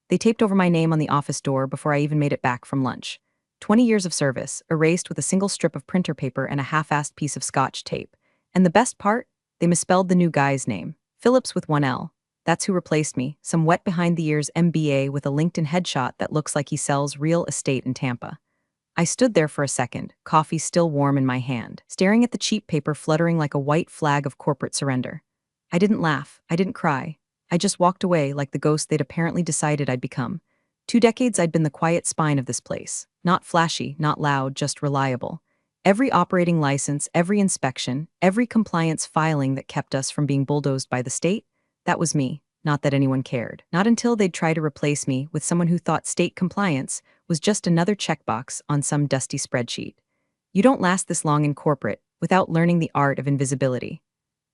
They taped over my name on the office door before I even made it back from lunch. 20 years of service, erased with a single strip of printer paper and a half-assed piece of scotch tape. And the best part? They misspelled the new guy's name. Phillips with one L. That's who replaced me, some wet behind-the-ears MBA with a LinkedIn headshot that looks like he sells real estate in Tampa. I stood there for a second, coffee still warm in my hand, staring at the cheap paper fluttering like a white flag of corporate surrender. I didn't laugh, I didn't cry. I just walked away like the ghost they'd apparently decided I'd become. 2 decades I'd been the quiet spine of this place. Not flashy, not loud, just reliable. Every operating license, every inspection, every compliance filing that kept us from being bulldozed by the state, that was me. Not that anyone cared. Not until they'd try to replace me with someone who thought state compliance was just another checkbox on some dusty spreadsheet. You don't last this long in corporate without learning the art of invisibility.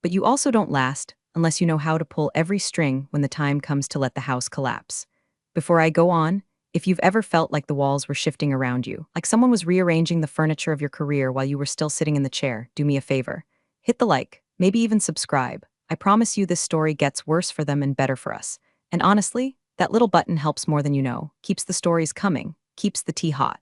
But you also don't last unless you know how to pull every string when the time comes to let the house collapse. Before I go on, if you've ever felt like the walls were shifting around you, like someone was rearranging the furniture of your career while you were still sitting in the chair, do me a favor. Hit the like, maybe even subscribe. I promise you this story gets worse for them and better for us. And honestly, that little button helps more than you know, keeps the stories coming, keeps the tea hot.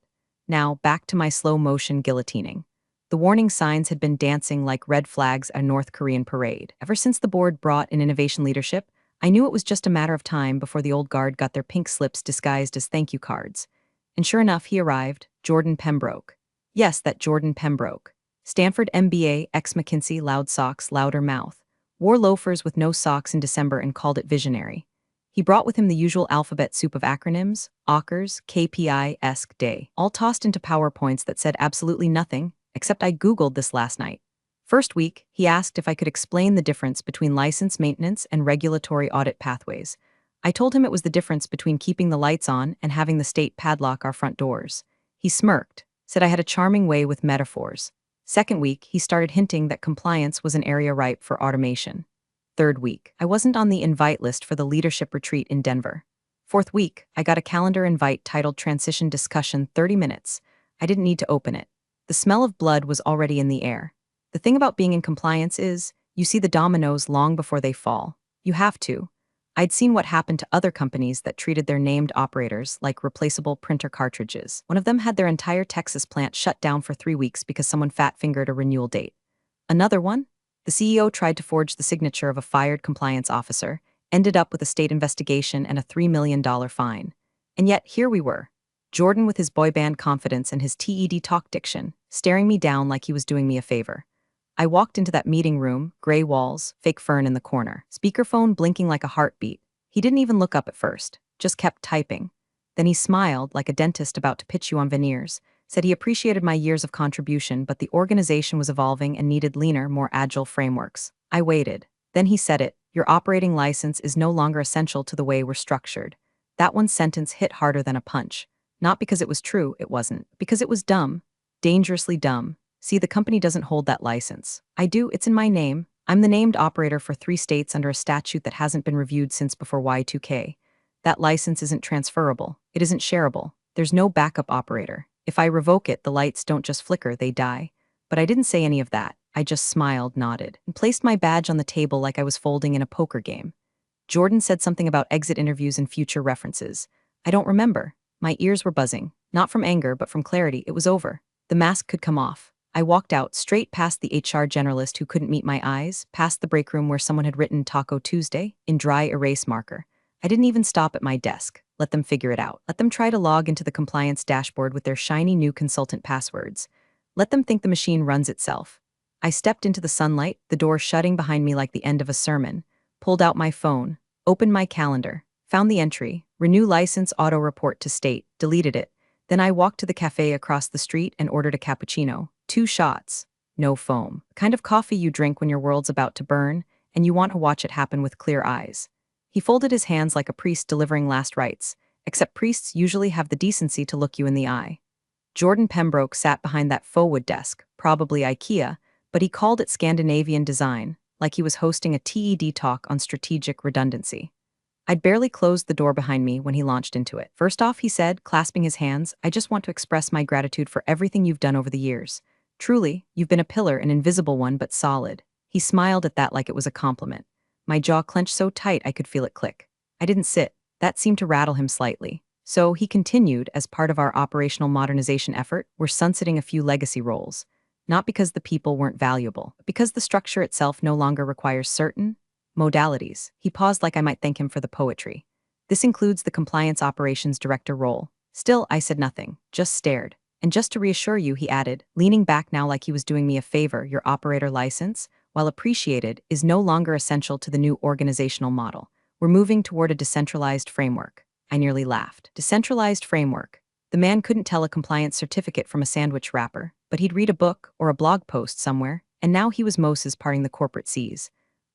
Now, back to my slow-motion guillotining. The warning signs had been dancing like red flags at a North Korean parade. Ever since the board brought in innovation leadership, I knew it was just a matter of time before the old guard got their pink slips disguised as thank you cards. And sure enough, he arrived, Jordan Pembroke. Yes, that Jordan Pembroke. Stanford MBA, ex-McKinsey, loud socks, louder mouth. Wore loafers with no socks in December and called it visionary. He brought with him the usual alphabet soup of acronyms, AWKERS, KPI-esque day, all tossed into PowerPoints that said absolutely nothing, except I Googled this last night. First week, he asked if I could explain the difference between license maintenance and regulatory audit pathways. I told him it was the difference between keeping the lights on and having the state padlock our front doors. He smirked, said I had a charming way with metaphors. Second week, he started hinting that compliance was an area ripe for automation. Third week, I wasn't on the invite list for the leadership retreat in Denver. Fourth week, I got a calendar invite titled Transition Discussion 30 Minutes. I didn't need to open it. The smell of blood was already in the air. The thing about being in compliance is, you see the dominoes long before they fall. You have to. I'd seen what happened to other companies that treated their named operators like replaceable printer cartridges. One of them had their entire Texas plant shut down for 3 weeks because someone fat-fingered a renewal date. Another one? The CEO tried to forge the signature of a fired compliance officer, ended up with a state investigation and a $3 million fine. And yet, here we were. Jordan with his boy band confidence and his TED talk diction, staring me down like he was doing me a favor. I walked into that meeting room, gray walls, fake fern in the corner, speakerphone blinking like a heartbeat. He didn't even look up at first, just kept typing. Then he smiled like a dentist about to pitch you on veneers, said he appreciated my years of contribution but the organization was evolving and needed leaner, more agile frameworks. I waited. Then he said it, your operating license is no longer essential to the way we're structured. That one sentence hit harder than a punch. Not because it was true, it wasn't. Because it was dumb. Dangerously dumb. See, the company doesn't hold that license. I do, it's in my name. I'm the named operator for 3 states under a statute that hasn't been reviewed since before Y2K. That license isn't transferable. It isn't shareable. There's no backup operator. If I revoke it, the lights don't just flicker, they die. But I didn't say any of that. I just smiled, nodded, and placed my badge on the table like I was folding in a poker game. Jordan said something about exit interviews and future references. I don't remember. My ears were buzzing. Not from anger, but from clarity. It was over. The mask could come off. I walked out, straight past the HR generalist who couldn't meet my eyes, past the break room where someone had written Taco Tuesday in dry erase marker. I didn't even stop at my desk. Let them figure it out. Let them try to log into the compliance dashboard with their shiny new consultant passwords. Let them think the machine runs itself. I stepped into the sunlight, the door shutting behind me like the end of a sermon, pulled out my phone, opened my calendar, found the entry, renew license auto report to state, deleted it. Then I walked to the cafe across the street and ordered a cappuccino. 2 shots. No foam. The kind of coffee you drink when your world's about to burn, and you want to watch it happen with clear eyes. He folded his hands like a priest delivering last rites, except priests usually have the decency to look you in the eye. Jordan Pembroke sat behind that faux wood desk, probably IKEA, but he called it Scandinavian design, like he was hosting a TED talk on strategic redundancy. I'd barely closed the door behind me when he launched into it. First off, he said, clasping his hands, I just want to express my gratitude for everything you've done over the years. Truly, you've been a pillar, an invisible one, but solid. He smiled at that like it was a compliment. My jaw clenched so tight I could feel it click. I didn't sit. That seemed to rattle him slightly. So he continued, as part of our operational modernization effort, we're sunsetting a few legacy roles. Not because the people weren't valuable, but because the structure itself no longer requires certain modalities. He paused like I might thank him for the poetry. This includes the compliance operations director role. Still, I said nothing, just stared. And just to reassure you, he added, leaning back now like he was doing me a favor, your operator license, while appreciated, is no longer essential to the new organizational model. We're moving toward a decentralized framework. I nearly laughed. Decentralized framework. The man couldn't tell a compliance certificate from a sandwich wrapper, but he'd read a book or a blog post somewhere, and now he was Moses parting the corporate seas.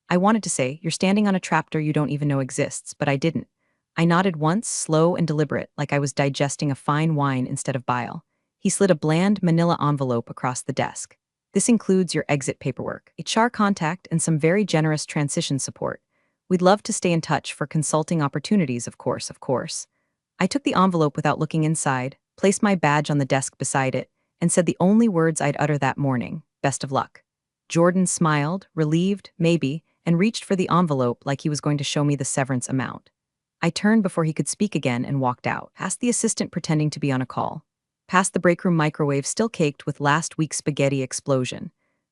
I wanted to say, you're standing on a trapdoor you don't even know exists, but I didn't. I nodded once, slow and deliberate, like I was digesting a fine wine instead of bile. He slid a bland manila envelope across the desk. This includes your exit paperwork, HR contact, and some very generous transition support. We'd love to stay in touch for consulting opportunities, of course. I took the envelope without looking inside, placed my badge on the desk beside it, and said the only words I'd utter that morning, best of luck. Jordan smiled, relieved, maybe, and reached for the envelope like he was going to show me the severance amount. I turned before he could speak again and walked out, past the assistant pretending to be on a call, past the break room microwave still caked with last week's spaghetti explosion,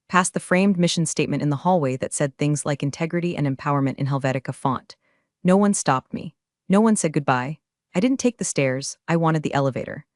past the framed mission statement in the hallway that said things like integrity and empowerment in Helvetica font. No one stopped me. No one said goodbye. I didn't take the stairs, I wanted the elevator.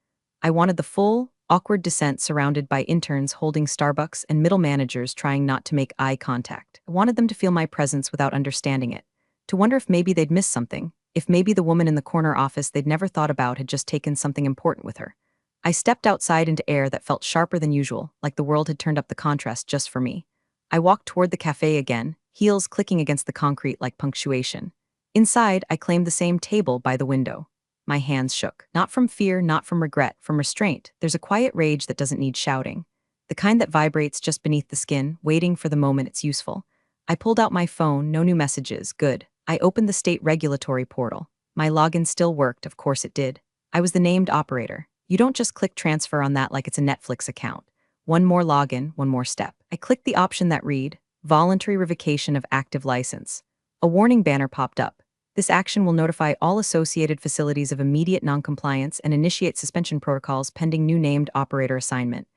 I wanted the full, awkward descent surrounded by interns holding Starbucks and middle managers trying not to make eye contact. I wanted them to feel my presence without understanding it, to wonder if maybe they'd missed something, if maybe the woman in the corner office they'd never thought about had just taken something important with her. I stepped outside into air that felt sharper than usual, like the world had turned up the contrast just for me. I walked toward the cafe again, heels clicking against the concrete like punctuation. Inside, I claimed the same table by the window. My hands shook. Not from fear, not from regret, from restraint. There's a quiet rage that doesn't need shouting. The kind that vibrates just beneath the skin, waiting for the moment it's useful. I pulled out my phone, no new messages, good. I opened the state regulatory portal. My login still worked, of course it did. I was the named operator. You don't just click transfer on that like it's a Netflix account. One more login, one more step. I clicked the option that read, voluntary revocation of active license. A warning banner popped up. This action will notify all associated facilities of immediate noncompliance and initiate suspension protocols pending new named operator assignment.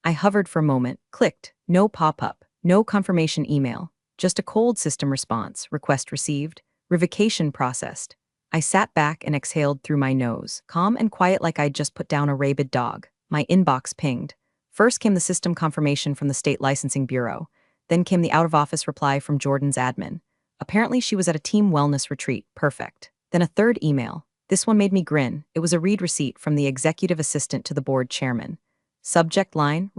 I hovered for a moment, clicked, no pop-up, no confirmation email, just a cold system response, request received, revocation processed. I sat back and exhaled through my nose, calm and quiet like I'd just put down a rabid dog. My inbox pinged. First came the system confirmation from the State Licensing Bureau. Then came the out-of-office reply from Jordan's admin. Apparently she was at a team wellness retreat, perfect. Then a third email. This one made me grin. It was a read receipt from the executive assistant to the board chairman. Subject line,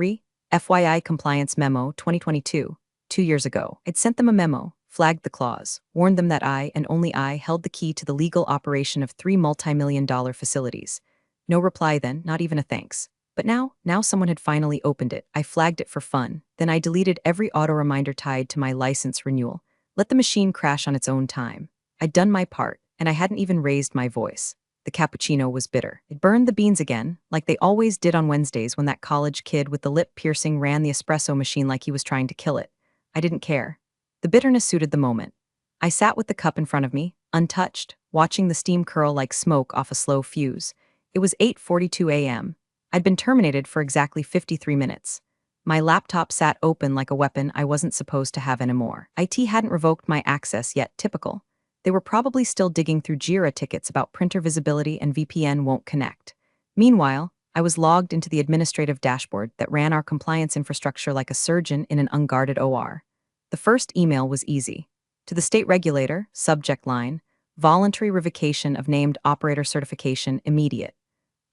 FYI Compliance Memo 2022, 2 years ago. I'd sent them a memo, flagged the clause, warned them that I, and only I, held the key to the legal operation of 3 multi-million-dollar facilities. No reply then, not even a thanks. But now someone had finally opened it. I flagged it for fun. Then I deleted every auto reminder tied to my license renewal. Let the machine crash on its own time. I'd done my part, and I hadn't even raised my voice. The cappuccino was bitter. It burned the beans again, like they always did on Wednesdays when that college kid with the lip piercing ran the espresso machine like he was trying to kill it. I didn't care. The bitterness suited the moment. I sat with the cup in front of me, untouched, watching the steam curl like smoke off a slow fuse. It was 8:42 a.m. I'd been terminated for exactly 53 minutes. My laptop sat open like a weapon I wasn't supposed to have anymore. IT hadn't revoked my access yet, typical. They were probably still digging through Jira tickets about printer visibility and VPN won't connect. Meanwhile, I was logged into the administrative dashboard that ran our compliance infrastructure like a surgeon in an unguarded OR. The first email was easy. To the state regulator, subject line, voluntary revocation of named operator certification immediate.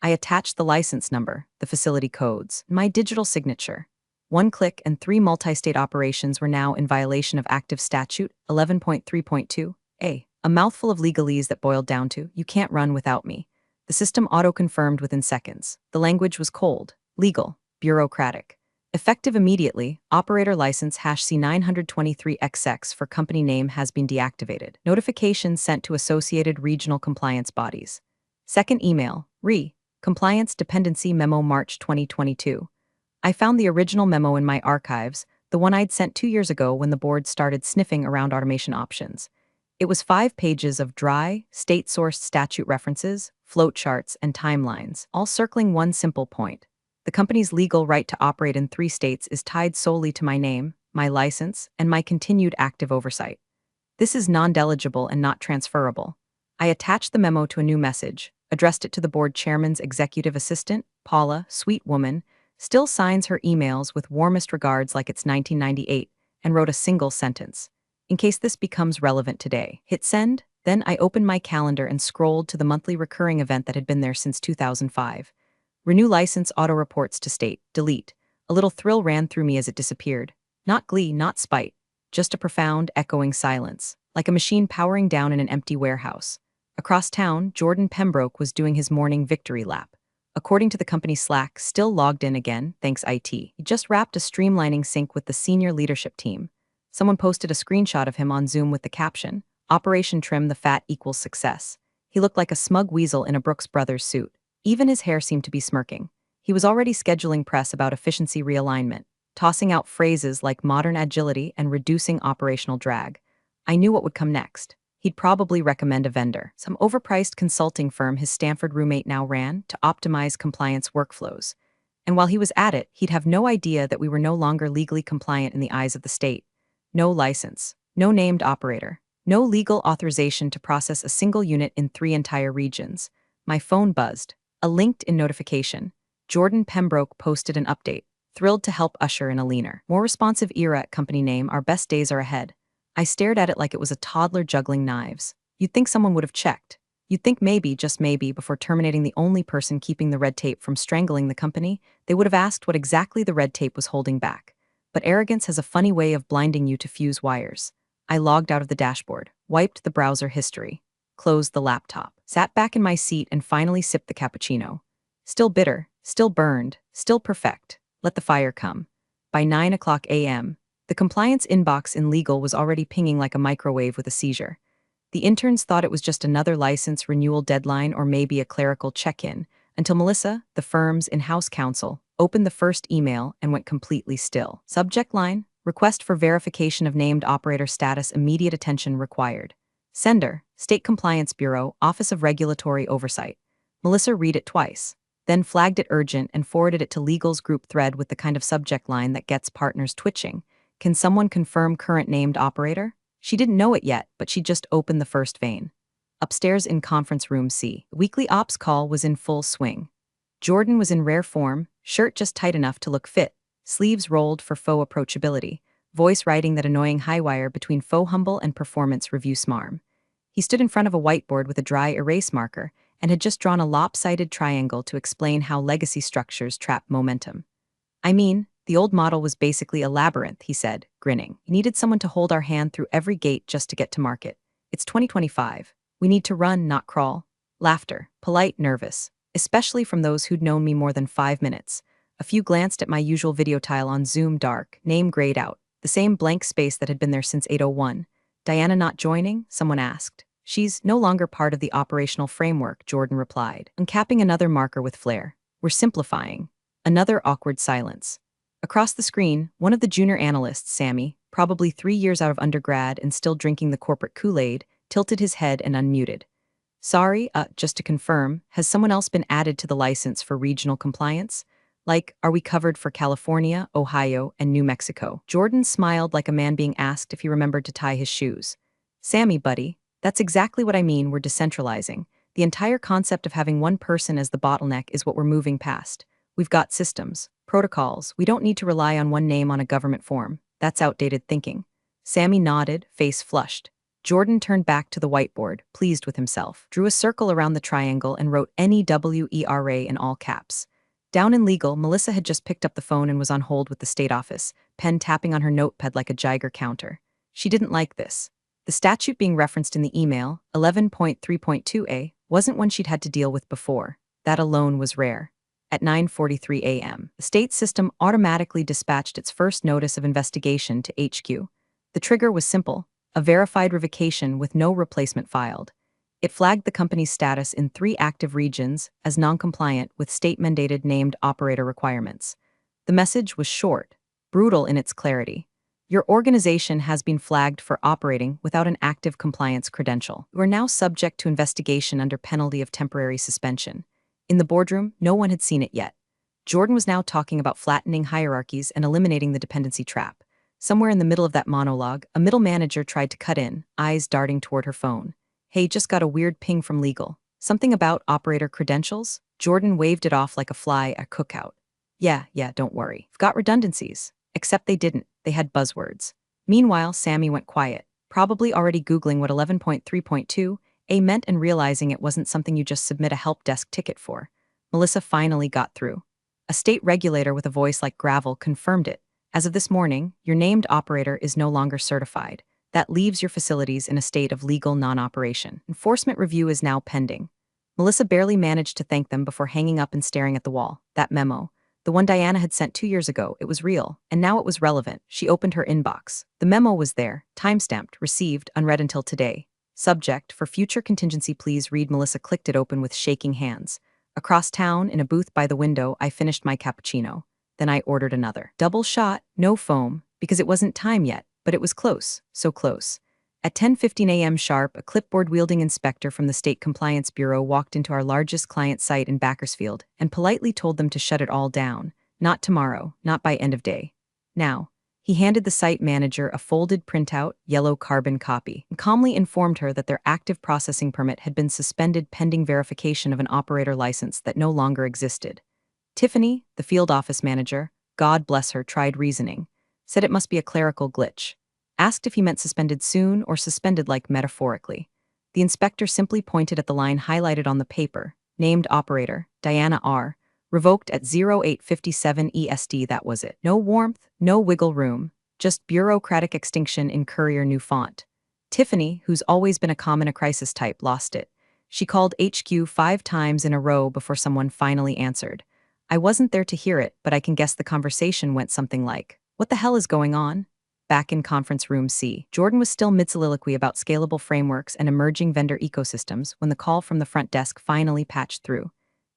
I attached the license number, the facility codes, my digital signature. One click and 3 multi-state operations were now in violation of active statute 11.3.2a. A mouthful of legalese that boiled down to, you can't run without me. The system auto-confirmed within seconds. The language was cold, legal, bureaucratic. Effective immediately, operator license #C923XX for company name has been deactivated. Notification sent to associated regional compliance bodies. Second email, Compliance Dependency Memo March 2022. I found the original memo in my archives, the one I'd sent 2 years ago when the board started sniffing around automation options. It was 5 pages of dry, state-sourced statute references, flowcharts, and timelines, all circling one simple point. The company's legal right to operate in 3 states is tied solely to my name, my license, and my continued active oversight. This is non-delegible and not transferable. I attached the memo to a new message, addressed it to the board chairman's executive assistant, Paula, sweet woman, still signs her emails with warmest regards like it's 1998, and wrote a single sentence. In case this becomes relevant today, hit send. Then I opened my calendar and scrolled to the monthly recurring event that had been there since 2005. Renew license auto reports to state, delete. A little thrill ran through me as it disappeared. Not glee, not spite. Just a profound, echoing silence, like a machine powering down in an empty warehouse. Across town, Jordan Pembroke was doing his morning victory lap. According to the company Slack, still logged in again, thanks IT. He just wrapped a streamlining sync with the senior leadership team. Someone posted a screenshot of him on Zoom with the caption, Operation Trim the Fat equals success. He looked like a smug weasel in a Brooks Brothers suit. Even his hair seemed to be smirking. He was already scheduling press about efficiency realignment, tossing out phrases like modern agility and reducing operational drag. I knew what would come next. He'd probably recommend a vendor, some overpriced consulting firm his Stanford roommate now ran, to optimize compliance workflows. And while he was at it, he'd have no idea that we were no longer legally compliant in the eyes of the state. No license, no named operator, no legal authorization to process a single unit in 3 entire regions. My phone buzzed. A LinkedIn notification. Jordan Pembroke posted an update. Thrilled to help usher in a leaner, more responsive era at company name. Our best days are ahead. I stared at it like it was a toddler juggling knives. You'd think someone would have checked. You'd think maybe, just maybe, before terminating the only person keeping the red tape from strangling the company, they would have asked what exactly the red tape was holding back. But arrogance has a funny way of blinding you to fuse wires. I logged out of the dashboard, wiped the browser history, closed the laptop, sat back in my seat and finally sipped the cappuccino. Still bitter, still burned, still perfect. Let the fire come. By 9:00 a.m., the compliance inbox in legal was already pinging like a microwave with a seizure. The interns thought it was just another license renewal deadline or maybe a clerical check-in, until Melissa, the firm's in-house counsel, opened the first email and went completely still. Subject line, request for verification of named operator status, immediate attention required. Sender, State Compliance Bureau, Office of Regulatory Oversight. Melissa read it twice, then flagged it urgent and forwarded it to legal's group thread with the kind of subject line that gets partners twitching. Can someone confirm current named operator? She didn't know it yet, but she just opened the first vein. Upstairs in conference room C, the weekly ops call was in full swing. Jordan was in rare form, shirt just tight enough to look fit, sleeves rolled for faux approachability, voice riding that annoying high wire between faux humble and performance review smarm. He stood in front of a whiteboard with a dry erase marker and had just drawn a lopsided triangle to explain how legacy structures trap momentum. I mean, the old model was basically a labyrinth, he said, grinning. We needed someone to hold our hand through every gate just to get to market. It's 2025. We need to run, not crawl. Laughter, polite, nervous, especially from those who'd known me more than 5 minutes. A few glanced at my usual video tile on Zoom, dark, name grayed out, the same blank space that had been there since 8:01. Diana not joining? Someone asked. She's no longer part of the operational framework, Jordan replied, uncapping another marker with flair. We're simplifying. Another awkward silence. Across the screen, one of the junior analysts, Sammy, probably 3 years out of undergrad and still drinking the corporate Kool-Aid, tilted his head and unmuted. Sorry, just to confirm, has someone else been added to the license for regional compliance? Like, are we covered for California, Ohio, and New Mexico? Jordan smiled like a man being asked if he remembered to tie his shoes. Sammy, buddy, that's exactly what I mean. We're decentralizing. The entire concept of having one person as the bottleneck is what we're moving past. We've got systems, protocols. We don't need to rely on one name on a government form. That's outdated thinking. Sammy nodded, face flushed. Jordan turned back to the whiteboard, pleased with himself, drew a circle around the triangle and wrote NEWERA in all caps. Down in legal, Melissa had just picked up the phone and was on hold with the state office, pen tapping on her notepad like a Geiger counter. She didn't like this. The statute being referenced in the email, 11.3.2a, wasn't one she'd had to deal with before. That alone was rare. At 9:43 a.m., the state system automatically dispatched its first notice of investigation to HQ. The trigger was simple, a verified revocation with no replacement filed. It flagged the company's status in 3 active regions as non-compliant with state-mandated named operator requirements. The message was short, brutal in its clarity. Your organization has been flagged for operating without an active compliance credential. You are now subject to investigation under penalty of temporary suspension. In the boardroom, no one had seen it yet. Jordan was now talking about flattening hierarchies and eliminating the dependency trap. Somewhere in the middle of that monologue, a middle manager tried to cut in, eyes darting toward her phone. Hey, just got a weird ping from legal. Something about operator credentials? Jordan waved it off like a fly at cookout. Yeah, don't worry. I've got redundancies. Except they didn't. They had buzzwords. Meanwhile, Sammy went quiet, probably already Googling what 11.3.2a meant and realizing it wasn't something you just submit a help desk ticket for. Melissa finally got through. A state regulator with a voice like gravel confirmed it. As of this morning, your named operator is no longer certified. That leaves your facilities in a state of legal non-operation. Enforcement review is now pending. Melissa barely managed to thank them before hanging up and staring at the wall. That memo. The one Diana had sent 2 years ago, it was real, and now it was relevant. She opened her inbox. The memo was there, time-stamped, received, unread until today. Subject, for future contingency please read. Melissa clicked it open with shaking hands. Across town, in a booth by the window, I finished my cappuccino. Then I ordered another. Double shot, no foam, because it wasn't time yet, but it was close, so close. At 10:15 a.m. sharp, a clipboard-wielding inspector from the State Compliance Bureau walked into our largest client site in Bakersfield and politely told them to shut it all down. Not tomorrow, not by end of day. Now, he handed the site manager a folded printout, yellow carbon copy, and calmly informed her that their active processing permit had been suspended pending verification of an operator license that no longer existed. Tiffany, the field office manager, God bless her, tried reasoning, said it must be a clerical glitch. Asked if he meant suspended soon or suspended like metaphorically. The inspector simply pointed at the line highlighted on the paper, named operator, Diana R., revoked at 0857 EST. That was it. No warmth, no wiggle room, just bureaucratic extinction in courier new font. Tiffany, who's always been a calm in a crisis type, lost it. She called HQ 5 times in a row before someone finally answered. I wasn't there to hear it, but I can guess the conversation went something like, "What the hell is going on?" Back in conference room C, Jordan was still mid-soliloquy about scalable frameworks and emerging vendor ecosystems when the call from the front desk finally patched through.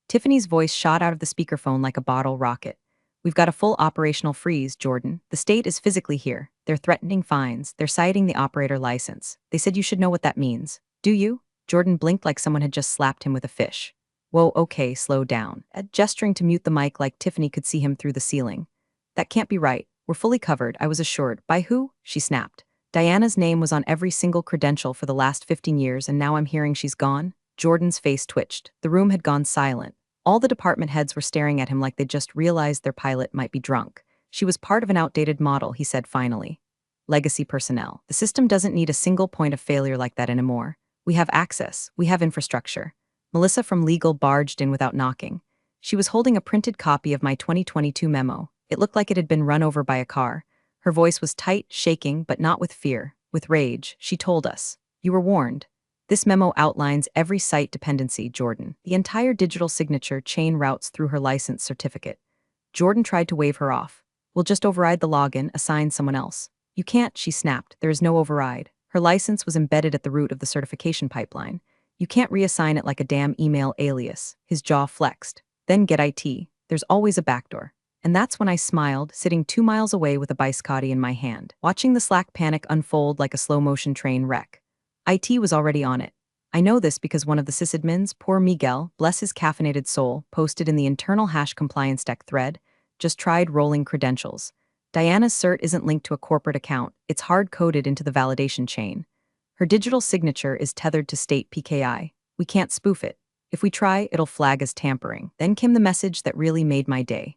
Tiffany's voice shot out of the speakerphone like a bottle rocket. We've got a full operational freeze, Jordan. The state is physically here. They're threatening fines. They're citing the operator license. They said you should know what that means. Do you? Jordan blinked like someone had just slapped him with a fish. Whoa, okay, slow down. Gesturing to mute the mic like Tiffany could see him through the ceiling. That can't be right. We're fully covered, I was assured. By who? She snapped. Diana's name was on every single credential for the last 15 years and now I'm hearing she's gone? Jordan's face twitched. The room had gone silent. All the department heads were staring at him like they'd just realized their pilot might be drunk. She was part of an outdated model, he said finally. Legacy personnel. The system doesn't need a single point of failure like that anymore. We have access. We have infrastructure. Melissa from legal barged in without knocking. She was holding a printed copy of my 2022 memo. It looked like it had been run over by a car. Her voice was tight, shaking, but not with fear, with rage. She told us, "You were warned. This memo outlines every site dependency, Jordan. The entire digital signature chain routes through her license certificate." Jordan tried to wave her off. "We'll just override the login, assign someone else." "You can't," she snapped. "There is no override. Her license was embedded at the root of the certification pipeline. You can't reassign it like a damn email alias." His jaw flexed. "Then get IT. There's always a backdoor." And that's when I smiled, sitting 2 miles away with a biscotti in my hand, watching the Slack panic unfold like a slow-motion train wreck. IT was already on it. I know this because one of the sysadmins, poor Miguel, bless his caffeinated soul, posted in the internal hash compliance deck thread, "Just tried rolling credentials. Diana's cert isn't linked to a corporate account, it's hard-coded into the validation chain. Her digital signature is tethered to state PKI. We can't spoof it. If we try, it'll flag as tampering." Then came the message that really made my day.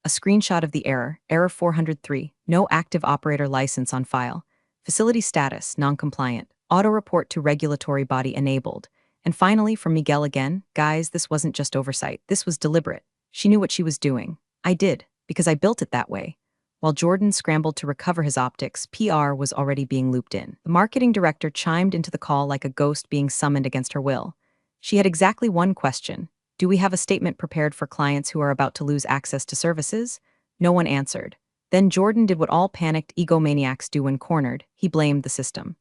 A screenshot of the error, error 403, no active operator license on file. Facility status, non-compliant. Auto report to regulatory body enabled. And finally, from Miguel again, "Guys, this wasn't just oversight. This was deliberate. She knew what she was doing. I did, because I built it that way." While Jordan scrambled to recover his optics, PR was already being looped in. The marketing director chimed into the call like a ghost being summoned against her will. She had exactly one question. "Do we have a statement prepared for clients who are about to lose access to services?" No one answered. Then Jordan did what all panicked egomaniacs do when cornered. He blamed the system.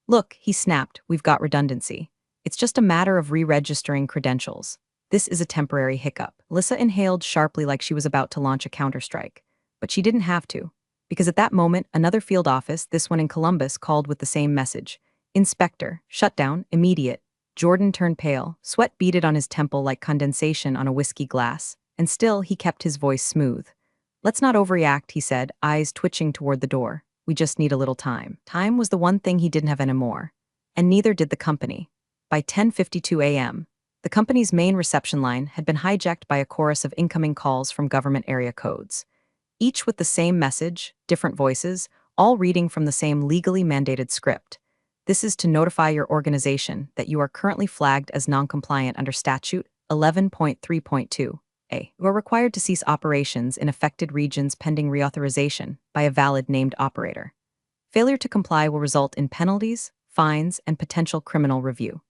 "Look," he snapped, "we've got redundancy. It's just a matter of re-registering credentials. This is a temporary hiccup." Lissa inhaled sharply like she was about to launch a counterstrike. But she didn't have to. Because at that moment, another field office, this one in Columbus, called with the same message. Inspector, shutdown, immediate. Jordan turned pale, sweat beaded on his temple like condensation on a whiskey glass, and still he kept his voice smooth. Let's not overreact, he said, eyes twitching toward the door. We just need a little time. Time was the one thing he didn't have anymore. And neither did the company. By 10:52 a.m., the company's main reception line had been hijacked by a chorus of incoming calls from government area codes. Each with the same message, different voices, all reading from the same legally mandated script. This is to notify your organization that you are currently flagged as non-compliant under Statute 11.3.2. A. You are required to cease operations in affected regions pending reauthorization by a valid named operator. Failure to comply will result in penalties, fines, and potential criminal review.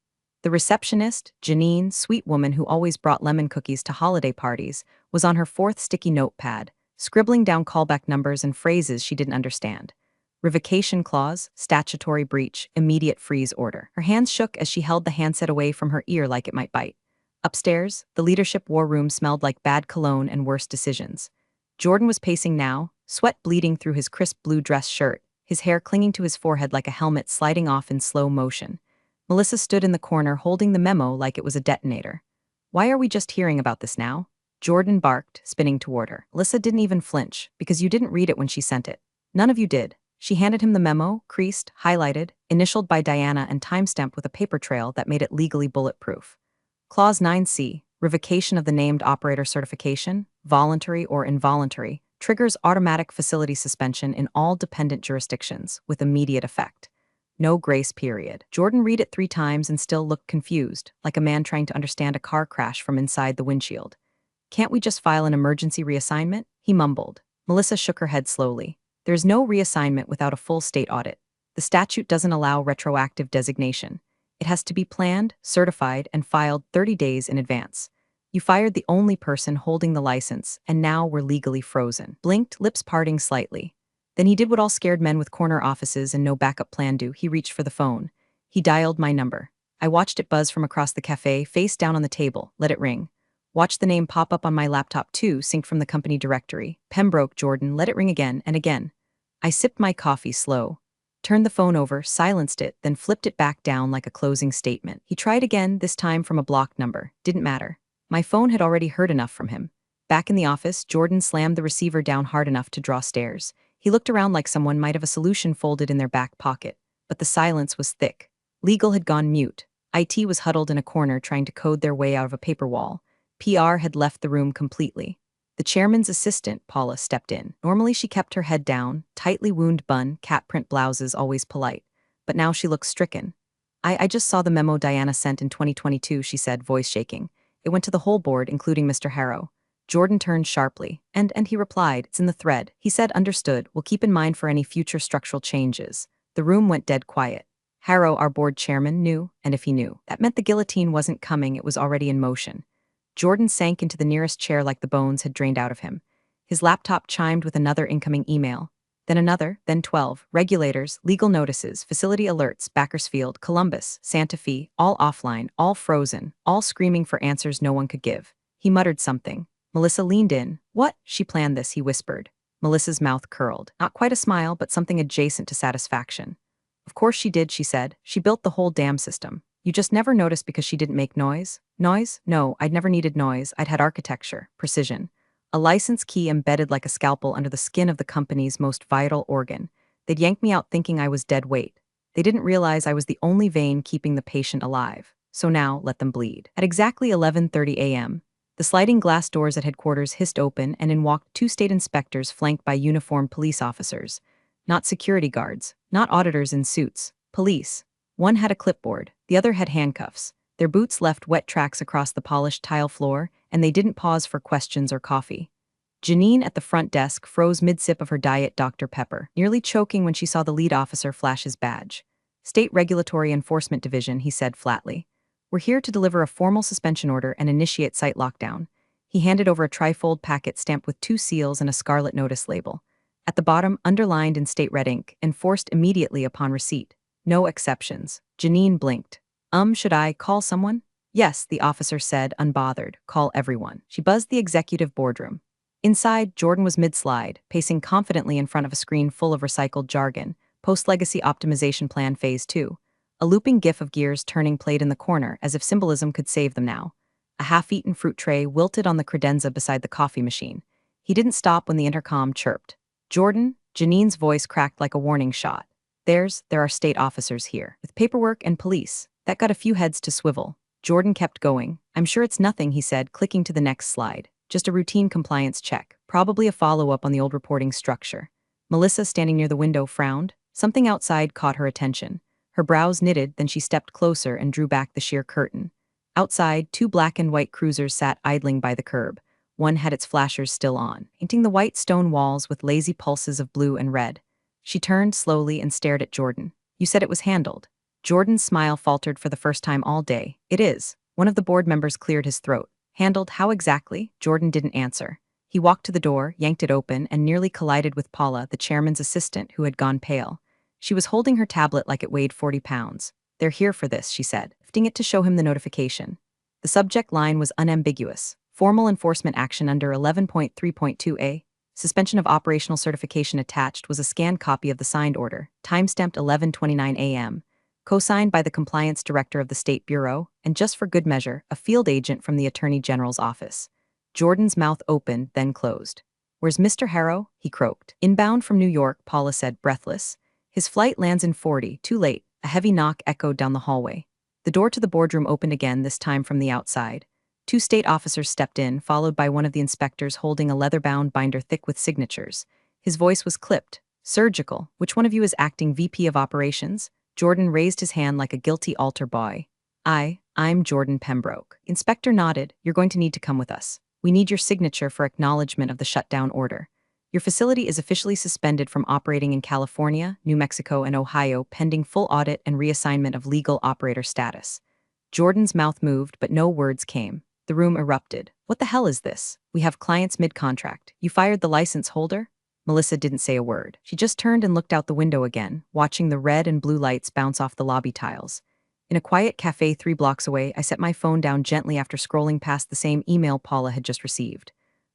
The receptionist, Janine, sweet woman who always brought lemon cookies to holiday parties, was on her fourth sticky notepad, scribbling down callback numbers and phrases she didn't understand. Revocation clause, statutory breach, immediate freeze order. Her hands shook as she held the handset away from her ear like it might bite. Upstairs, the leadership war room smelled like bad cologne and worse decisions. Jordan was pacing now, sweat bleeding through his crisp blue dress shirt, his hair clinging to his forehead like a helmet sliding off in slow motion. Melissa stood in the corner holding the memo like it was a detonator. Why are we just hearing about this now? Jordan barked, spinning toward her. Melissa didn't even flinch, because you didn't read it when she sent it. None of you did. She handed him the memo, creased, highlighted, initialed by Diana and timestamped with a paper trail that made it legally bulletproof. Clause 9C, revocation of the named operator certification, voluntary or involuntary, triggers automatic facility suspension in all dependent jurisdictions, with immediate effect. No grace period. Jordan read it 3 times and still looked confused, like a man trying to understand a car crash from inside the windshield. Can't we just file an emergency reassignment? He mumbled. Melissa shook her head slowly. There's no reassignment without a full state audit. The statute doesn't allow retroactive designation. It has to be planned, certified, and filed 30 days in advance. You fired the only person holding the license, and now we're legally frozen. Blinked, lips parting slightly. Then he did what all scared men with corner offices and no backup plan do. He reached for the phone. He dialed my number. I watched it buzz from across the cafe, face down on the table, let it ring. Watched the name pop up on my laptop too, synced from the company directory. Pembroke, Jordan, let it ring again and again. I sipped my coffee slow. Turned the phone over, silenced it, then flipped it back down like a closing statement. He tried again, this time from a blocked number. Didn't matter. My phone had already heard enough from him. Back in the office, Jordan slammed the receiver down hard enough to draw stares. He looked around like someone might have a solution folded in their back pocket, but the silence was thick. Legal had gone mute. IT was huddled in a corner trying to code their way out of a paper wall. PR had left the room completely. The chairman's assistant, Paula, stepped in. Normally she kept her head down, tightly wound bun, cat print blouses, always polite. But now she looked stricken. I just saw the memo Diana sent in 2022, she said, voice shaking. It went to the whole board, including Mr. Harrow. Jordan turned sharply, and he replied, it's in the thread. He said, understood, we'll keep in mind for any future structural changes. The room went dead quiet. Harrow, our board chairman, knew, and if he knew, that meant the guillotine wasn't coming, it was already in motion. Jordan sank into the nearest chair like the bones had drained out of him. His laptop chimed with another incoming email. Then another, then 12. Regulators, legal notices, facility alerts, Bakersfield, Columbus, Santa Fe, all offline, all frozen, all screaming for answers no one could give. He muttered something. Melissa leaned in. What? She planned this, he whispered. Melissa's mouth curled. Not quite a smile, but something adjacent to satisfaction. Of course she did, she said. She built the whole damn system. You just never noticed because she didn't make noise? Noise? No, I'd never needed noise. I'd had architecture, precision. A license key embedded like a scalpel under the skin of the company's most vital organ. They'd yank me out thinking I was dead weight. They didn't realize I was the only vein keeping the patient alive. So now, let them bleed. At exactly 11:30 a.m., the sliding glass doors at headquarters hissed open and in walked 2 state inspectors flanked by uniformed police officers. Not security guards, not auditors in suits, police. One had a clipboard, the other had handcuffs. Their boots left wet tracks across the polished tile floor, and they didn't pause for questions or coffee. Janine at the front desk froze mid-sip of her Diet Dr. Pepper, nearly choking when she saw the lead officer flash his badge. State Regulatory Enforcement Division, he said flatly. We're here to deliver a formal suspension order and initiate site lockdown. He handed over a trifold packet stamped with 2 seals and a scarlet notice label. At the bottom, underlined in state red ink, enforced immediately upon receipt. No exceptions. Janine blinked. Should I call someone? Yes, the officer said, unbothered. Call everyone. She buzzed the executive boardroom. Inside, Jordan was mid-slide, pacing confidently in front of a screen full of recycled jargon. Post-legacy optimization plan phase 2. A looping gif of gears turning played in the corner, as if symbolism could save them now. A half-eaten fruit tray wilted on the credenza beside the coffee machine. He didn't stop when the intercom chirped. Jordan, Janine's voice cracked like a warning shot. There are state officers here, with paperwork and police. That got a few heads to swivel. Jordan kept going. I'm sure it's nothing, he said, clicking to the next slide. Just a routine compliance check, probably a follow-up on the old reporting structure. Melissa, standing near the window, frowned. Something outside caught her attention. Her brows knitted, then she stepped closer and drew back the sheer curtain. Outside, 2 black and white cruisers sat idling by the curb. One had its flashers still on, painting the white stone walls with lazy pulses of blue and red. She turned slowly and stared at Jordan. You said it was handled. Jordan's smile faltered for the first time all day. It is. One of the board members cleared his throat. Handled how exactly? Jordan didn't answer. He walked to the door, yanked it open, and nearly collided with Paula, the chairman's assistant, who had gone pale. She was holding her tablet like it weighed 40 pounds. They're here for this, she said, lifting it to show him the notification. The subject line was unambiguous. Formal enforcement action under 11.3.2a. Suspension of operational certification. Attached was a scanned copy of the signed order, timestamped 11:29 a.m., co-signed by the compliance director of the State Bureau, and just for good measure, a field agent from the Attorney General's office. Jordan's mouth opened, then closed. Where's Mr. Harrow? He croaked. Inbound from New York, Paula said, breathless. His flight lands in 40, too late. A heavy knock echoed down the hallway. The door to the boardroom opened again, this time from the outside. 2 state officers stepped in, followed by one of the inspectors holding a leather-bound binder thick with signatures. His voice was clipped. Surgical. Which one of you is acting VP of Operations? Jordan raised his hand like a guilty altar boy. I'm Jordan Pembroke. Inspector nodded. You're going to need to come with us. We need your signature for acknowledgement of the shutdown order. Your facility is officially suspended from operating in California, New Mexico, and Ohio pending full audit and reassignment of legal operator status. Jordan's mouth moved, but no words came. The room erupted. What the hell is this? We have clients mid-contract. You fired the license holder? Melissa didn't say a word. She just turned and looked out the window again, watching the red and blue lights bounce off the lobby tiles. In a quiet cafe 3 blocks away, I set my phone down gently after scrolling past the same email Paula had just received.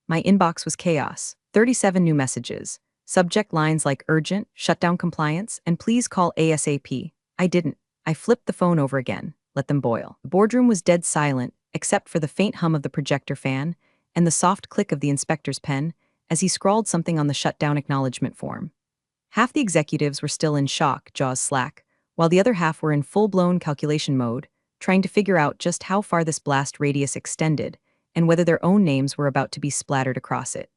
My inbox was chaos. 37 new messages. Subject lines like urgent, shutdown compliance, and please call ASAP. I didn't. I flipped the phone over again. Let them boil. The boardroom was dead silent, except for the faint hum of the projector fan and the soft click of the inspector's pen as he scrawled something on the shutdown acknowledgement form. Half the executives were still in shock, jaws slack, while the other half were in full-blown calculation mode, trying to figure out just how far this blast radius extended and whether their own names were about to be splattered across it.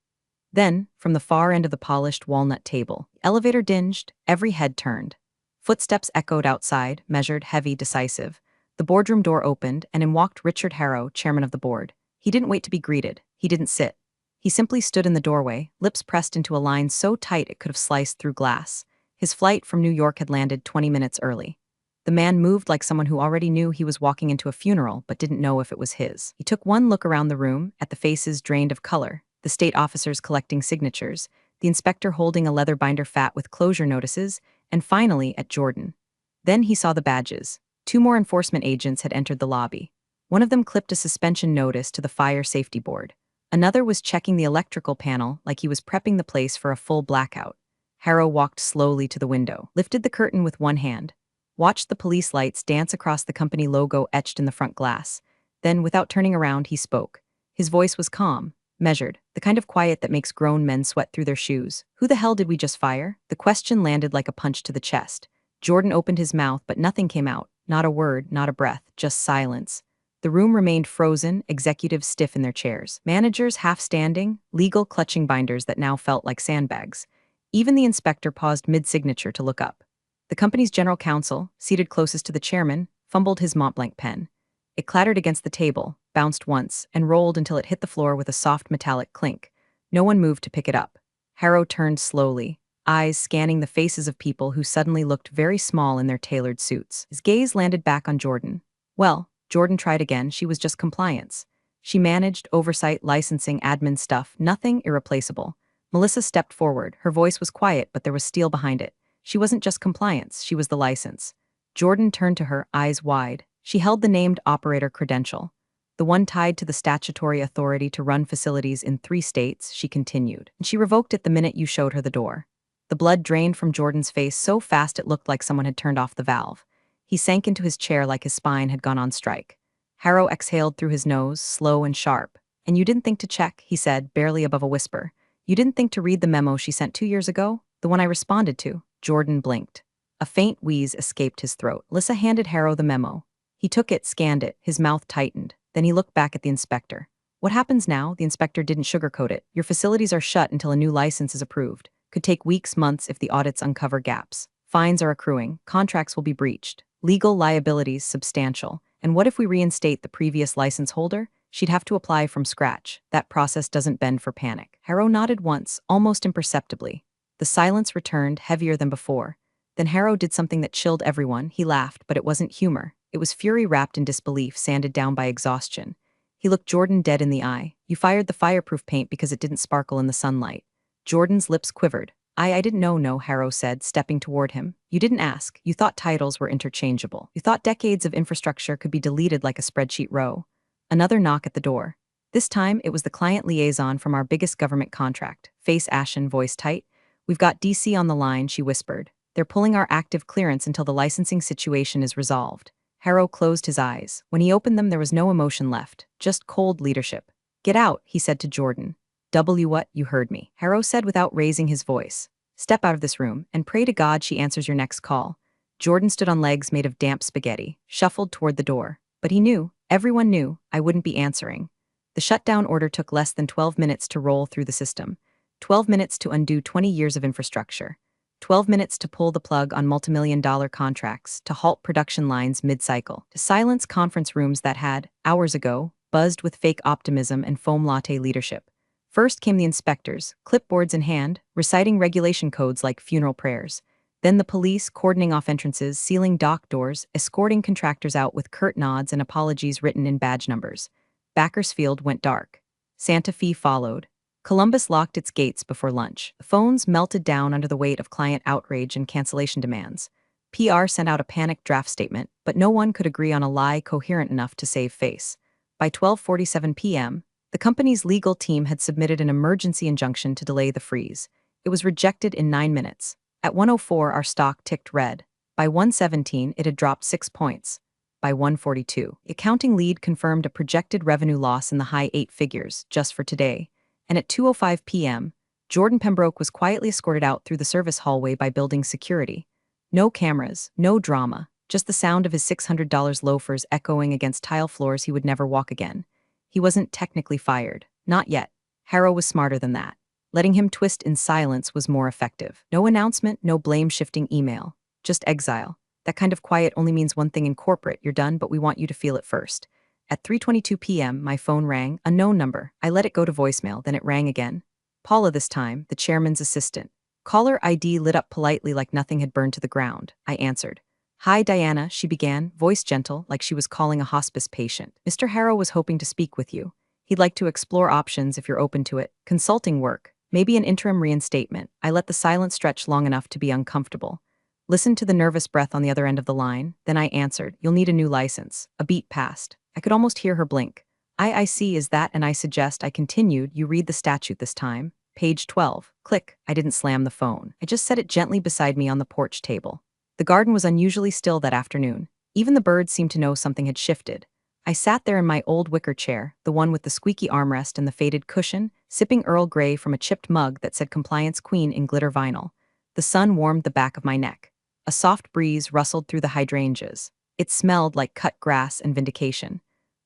Then, from the far end of the polished walnut table, the elevator dinged, every head turned. Footsteps echoed outside, measured, heavy, decisive. The boardroom door opened, and in walked Richard Harrow, chairman of the board. He didn't wait to be greeted. He didn't sit. He simply stood in the doorway, lips pressed into a line so tight it could have sliced through glass. His flight from New York had landed 20 minutes early. The man moved like someone who already knew he was walking into a funeral but didn't know if it was his. He took one look around the room, at the faces drained of color, the state officers collecting signatures, the inspector holding a leather binder fat with closure notices, and finally at Jordan. Then he saw the badges. 2 more enforcement agents had entered the lobby. One of them clipped a suspension notice to the fire safety board. Another was checking the electrical panel like he was prepping the place for a full blackout. Harrow walked slowly to the window, lifted the curtain with one hand, watched the police lights dance across the company logo etched in the front glass. Then, without turning around, he spoke. His voice was calm, measured, the kind of quiet that makes grown men sweat through their shoes. Who the hell did we just fire? The question landed like a punch to the chest. Jordan opened his mouth, but nothing came out. Not a word, not a breath, just silence. The room remained frozen, executives stiff in their chairs, managers half standing, legal clutching binders that now felt like sandbags. Even the inspector paused mid-signature to look up. The company's general counsel, seated closest to the chairman, fumbled his Montblanc pen. It clattered against the table, bounced once, and rolled until it hit the floor with a soft metallic clink. No one moved to pick it up. Harrow turned slowly, eyes scanning the faces of people who suddenly looked very small in their tailored suits. His gaze landed back on Jordan. Well, Jordan tried again. She was just compliance. She managed, oversight, licensing, admin stuff, nothing irreplaceable. Melissa stepped forward. Her voice was quiet, but there was steel behind it. She wasn't just compliance, she was the license. Jordan turned to her, eyes wide. She held the named operator credential. The one tied to the statutory authority to run facilities in 3 states, she continued. And she revoked it the minute you showed her the door. The blood drained from Jordan's face so fast it looked like someone had turned off the valve. He sank into his chair like his spine had gone on strike. Harrow exhaled through his nose, slow and sharp. And you didn't think to check, he said, barely above a whisper. You didn't think to read the memo she sent 2 years ago? The one I responded to? Jordan blinked. A faint wheeze escaped his throat. Lissa handed Harrow the memo. He took it, scanned it, his mouth tightened. Then he looked back at the inspector. What happens now? The inspector didn't sugarcoat it. Your facilities are shut until a new license is approved. Could take weeks, months if the audits uncover gaps. Fines are accruing. Contracts will be breached. Legal liabilities substantial. And what if we reinstate the previous license holder? She'd have to apply from scratch. That process doesn't bend for panic. Harrow nodded once, almost imperceptibly. The silence returned, heavier than before. Then Harrow did something that chilled everyone. He laughed, but it wasn't humor. It was fury wrapped in disbelief, sanded down by exhaustion. He looked Jordan dead in the eye. You fired the fireproof paint because it didn't sparkle in the sunlight. Jordan's lips quivered. I didn't know, no, Harrow said, stepping toward him. You didn't ask. You thought titles were interchangeable. You thought decades of infrastructure could be deleted like a spreadsheet row. Another knock at the door. This time, it was the client liaison from our biggest government contract. Face ashen, voice tight. We've got DC on the line, she whispered. They're pulling our active clearance until the licensing situation is resolved. Harrow closed his eyes. When he opened them, there was no emotion left, just cold leadership. Get out, he said to Jordan. What? You heard me, Harrow said without raising his voice. Step out of this room, and pray to God she answers your next call. Jordan stood on legs made of damp spaghetti, shuffled toward the door. But he knew, everyone knew, I wouldn't be answering. The shutdown order took less than 12 minutes to roll through the system. 12 minutes to undo 20 years of infrastructure. 12 minutes to pull the plug on multimillion-dollar contracts, to halt production lines mid-cycle, to silence conference rooms that had, hours ago, buzzed with fake optimism and foam latte leadership. First came the inspectors, clipboards in hand, reciting regulation codes like funeral prayers. Then the police, cordoning off entrances, sealing dock doors, escorting contractors out with curt nods and apologies written in badge numbers. Bakersfield went dark. Santa Fe followed. Columbus locked its gates before lunch. The phones melted down under the weight of client outrage and cancellation demands. PR sent out a panicked draft statement, but no one could agree on a lie coherent enough to save face. By 12:47 p.m., the company's legal team had submitted an emergency injunction to delay the freeze. It was rejected in 9 minutes. At 1:04, our stock ticked red. By 1:17, it had dropped 6 points. By 1:42, the accounting lead confirmed a projected revenue loss in the high 8 figures, just for today. And at 2:05 p.m., Jordan Pembroke was quietly escorted out through the service hallway by building security. No cameras, no drama, just the sound of his $600 loafers echoing against tile floors he would never walk again. He wasn't technically fired. Not yet. Harrow was smarter than that. Letting him twist in silence was more effective. No announcement, no blame-shifting email. Just exile. That kind of quiet only means one thing in corporate. You're done, but we want you to feel it first. At 3:22 p.m., my phone rang, a known number. I let it go to voicemail, then it rang again. Paula this time, the chairman's assistant. Caller ID lit up politely like nothing had burned to the ground. I answered. Hi, Diana, she began, voice gentle, like she was calling a hospice patient. Mr. Harrow was hoping to speak with you. He'd like to explore options if you're open to it. Consulting work, maybe an interim reinstatement. I let the silence stretch long enough to be uncomfortable. Listened to the nervous breath on the other end of the line, then I answered, you'll need a new license. A beat passed. I could almost hear her blink. I see is that, and I suggest I continued. You read the statute this time. Page 12. Click. I didn't slam the phone. I just set it gently beside me on the porch table. The garden was unusually still that afternoon. Even the birds seemed to know something had shifted. I sat there in my old wicker chair, the one with the squeaky armrest and the faded cushion, sipping Earl Grey from a chipped mug that said Compliance Queen in glitter vinyl. The sun warmed the back of my neck. A soft breeze rustled through the hydrangeas. It smelled like cut grass and vindication.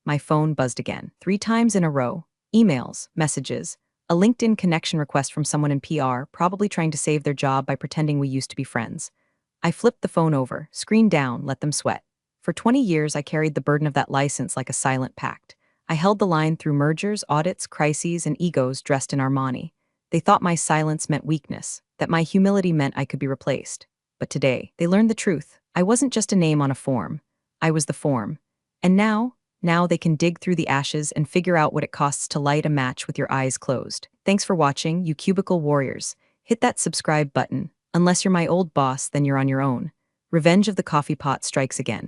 My phone buzzed again, 3 times in a row. Emails, messages, a LinkedIn connection request from someone in PR, probably trying to save their job by pretending we used to be friends. I flipped the phone over, screen down, let them sweat. For 20 years, I carried the burden of that license like a silent pact. I held the line through mergers, audits, crises, and egos dressed in Armani. They thought my silence meant weakness, that my humility meant I could be replaced. But today, they learned the truth. I wasn't just a name on a form. I was the form. And now they can dig through the ashes and figure out what it costs to light a match with your eyes closed. Thanks for watching, you cubicle warriors. Hit that subscribe button. Unless you're my old boss, then you're on your own. Revenge of the coffee pot strikes again.